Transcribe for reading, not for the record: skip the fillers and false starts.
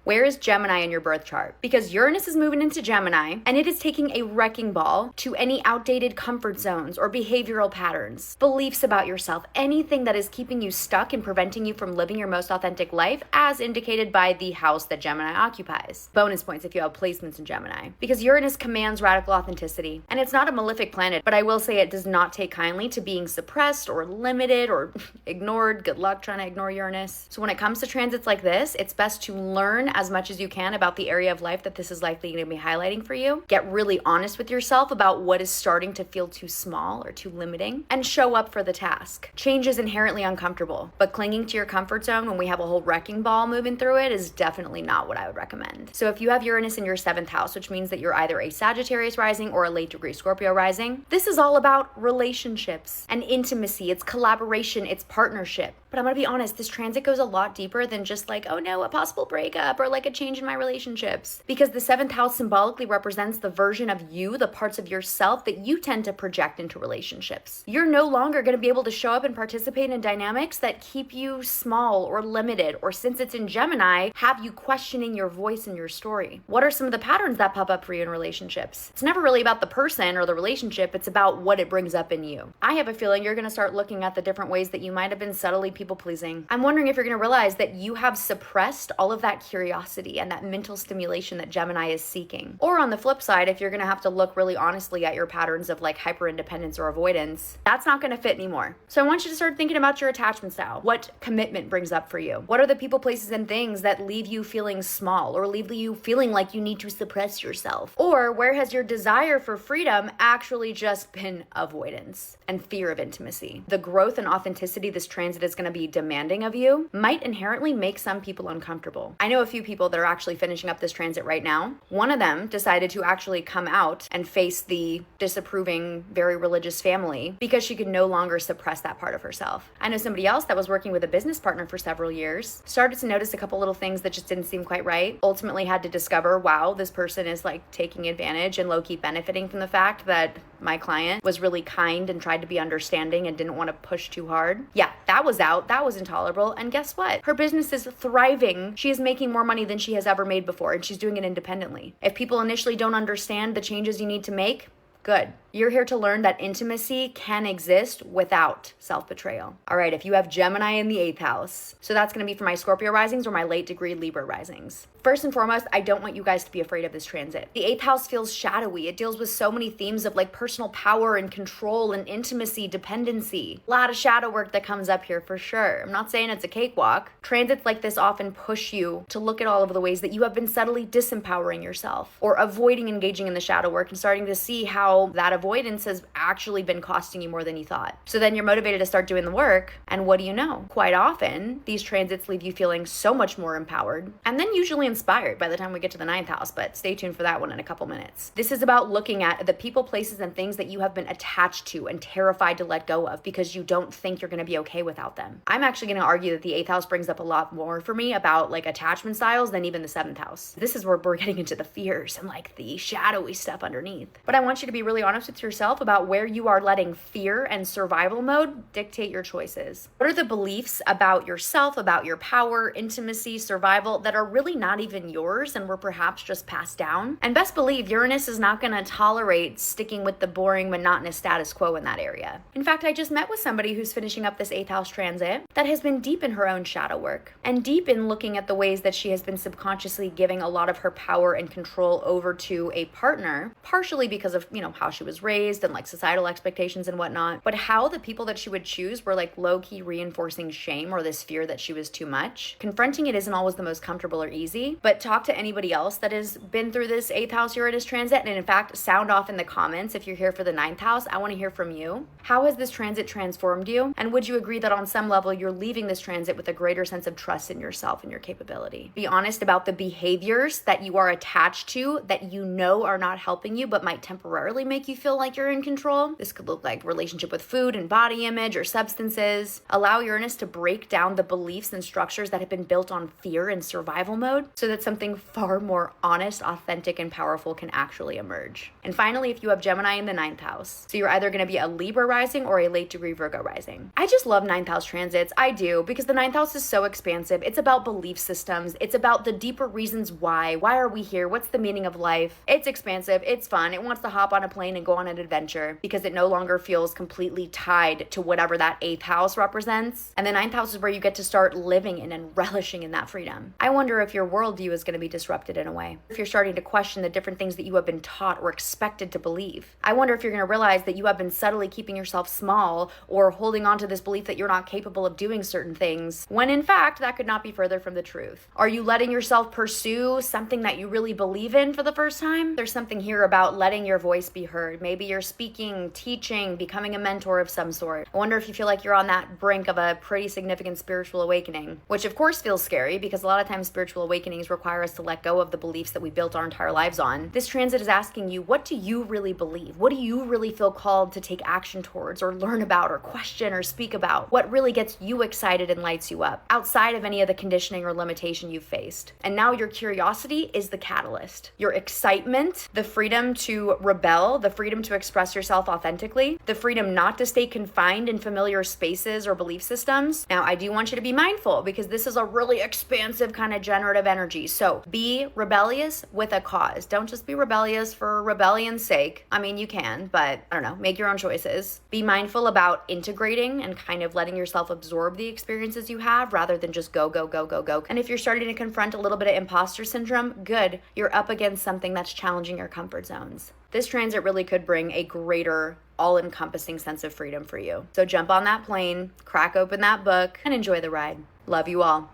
Where is Gemini in your birth chart? Because Uranus is moving into Gemini and it is taking a wrecking ball to any outdated comfort zones or behavioral patterns, beliefs about yourself, anything that is keeping you stuck and preventing you from living your most authentic life, as indicated by the house that Gemini occupies. Bonus points if you have placements in Gemini. Because Uranus commands radical authenticity. And it's not a malefic planet, but I will say it does not take kindly to being suppressed or limited or ignored. Good luck trying to ignore Uranus. So when it comes to transits like this, it's best to learn as much as you can about the area of life that this is likely going to be highlighting for you. Get really honest with yourself about what is starting to feel too small or too limiting, and show up for the task. Change is inherently uncomfortable, but clinging to your comfort zone when we have a whole wrecking ball moving through it is definitely not what I would recommend. So if you have Uranus in your 7th house, which means that you're either a Sagittarius rising or a late degree Scorpio rising, this is all about relationships and intimacy. It's collaboration, it's partnership. But I'm gonna be honest, this transit goes a lot deeper than just like, oh no, a possible breakup or like a change in my relationships. Because the 7th house symbolically represents the version of you, the parts of yourself that you tend to project into relationships. You're no longer gonna be able to show up and participate in dynamics that keep you small or limited, or since it's in Gemini, have you questioning your voice and your story. What are some of the patterns that pop up for you in relationships? It's never really about the person or the relationship, it's about what it brings up in you. I have a feeling you're gonna start looking at the different ways that you might have been subtly people pleasing. I'm wondering if you're gonna realize that you have suppressed all of that curiosity and that mental stimulation that Gemini is seeking. Or on the flip side, if you're gonna have to look really honestly at your patterns of like hyper independence or avoidance, that's not gonna fit anymore. So I want you to start thinking about your attachment style. What commitment brings up for you? What are the people, places, and things that leave you feeling small or leave you feeling like you need to suppress yourself? Or where has your desire for freedom actually just been avoidance and fear of intimacy? The growth and authenticity this transit is gonna be demanding of you might inherently make some people uncomfortable. I know a few people that are actually finishing up this transit right now. One of them decided to actually come out and face the disapproving, very religious family because she could no longer suppress that part of herself. I know somebody else that was working with a business partner for several years, started to notice a couple little things that just didn't seem quite right, ultimately had to discover, wow, this person is like taking advantage and low-key benefiting from the fact that my client was really kind and tried to be understanding and didn't want to push too hard. Yeah, that was out. That was intolerable. And guess what? Her business is thriving. She is making more money than she has ever made before, and she's doing it independently. If people initially don't understand the changes you need to make, good. You're here to learn that intimacy can exist without self-betrayal. All right, if you have Gemini in the 8th house, so that's going to be for my Scorpio risings or my late degree Libra risings. First and foremost, I don't want you guys to be afraid of this transit. The 8th house feels shadowy. It deals with so many themes of like personal power and control and intimacy, dependency. A lot of shadow work that comes up here for sure. I'm not saying it's a cakewalk. Transits like this often push you to look at all of the ways that you have been subtly disempowering yourself or avoiding engaging in the shadow work and starting to see how that avoidance has actually been costing you more than you thought. So then you're motivated to start doing the work, and what do you know? Quite often, these transits leave you feeling so much more empowered, and then usually inspired by the time we get to the 9th house, but stay tuned for that one in a couple minutes. This is about looking at the people, places, and things that you have been attached to and terrified to let go of because you don't think you're gonna be okay without them. I'm actually gonna argue that the 8th house brings up a lot more for me about like attachment styles than even the 7th house. This is where we're getting into the fears and like the shadowy stuff underneath. But I want you to be really honest with yourself about where you are letting fear and survival mode dictate your choices. What are the beliefs about yourself, about your power, intimacy, survival that are really not even yours and were perhaps just passed down? And best believe Uranus is not going to tolerate sticking with the boring, monotonous status quo in that area. In fact, I just met with somebody who's finishing up this 8th house transit that has been deep in her own shadow work and deep in looking at the ways that she has been subconsciously giving a lot of her power and control over to a partner, partially because of, how she was raised and like societal expectations and whatnot, but how the people that she would choose were like low-key reinforcing shame or this fear that she was too much. Confronting it isn't always the most comfortable or easy, but talk to anybody else that has been through this 8th house Uranus transit, and in fact, sound off in the comments if you're here for the 9th house. I want to hear from you. How has this transit transformed you? And would you agree that on some level you're leaving this transit with a greater sense of trust in yourself and your capability? Be honest about the behaviors that you are attached to that you know are not helping you but might temporarily make you feel feel like you're in control. This could look like relationship with food and body image or substances. Allow Uranus to break down the beliefs and structures that have been built on fear and survival mode so that something far more honest, authentic, and powerful can actually emerge. And finally, if you have Gemini in the 9th house, so you're either going to be a Libra rising or a late degree Virgo rising. I just love 9th house transits. I do, because the 9th house is so expansive. It's about belief systems. It's about the deeper reasons why. Why are we here? What's the meaning of life? It's expansive. It's fun. It wants to hop on a plane and go on an adventure because it no longer feels completely tied to whatever that 8th house represents. And the 9th house is where you get to start living in and relishing in that freedom. I wonder if your worldview is going to be disrupted in a way. If you're starting to question the different things that you have been taught or expected to believe. I wonder if you're going to realize that you have been subtly keeping yourself small or holding on to this belief that you're not capable of doing certain things, when in fact, that could not be further from the truth. Are you letting yourself pursue something that you really believe in for the first time? There's something here about letting your voice be heard. Maybe you're speaking, teaching, becoming a mentor of some sort. I wonder if you feel like you're on that brink of a pretty significant spiritual awakening, which of course feels scary because a lot of times spiritual awakenings require us to let go of the beliefs that we built our entire lives on. This transit is asking you, what do you really believe? What do you really feel called to take action towards or learn about or question or speak about? What really gets you excited and lights you up outside of any of the conditioning or limitation you've faced? And now your curiosity is the catalyst. Your excitement, the freedom to rebel, the freedom to express yourself authentically, the freedom not to stay confined in familiar spaces or belief systems. Now, I do want you to be mindful because this is a really expansive kind of generative energy. So be rebellious with a cause. Don't just be rebellious for rebellion's sake. I mean, you can, but I don't know, make your own choices. Be mindful about integrating and kind of letting yourself absorb the experiences you have rather than just go, go, go, go, go. And if you're starting to confront a little bit of imposter syndrome, good. You're up against something that's challenging your comfort zones. This transit really could bring a greater, all-encompassing sense of freedom for you. So jump on that plane, crack open that book, and enjoy the ride. Love you all.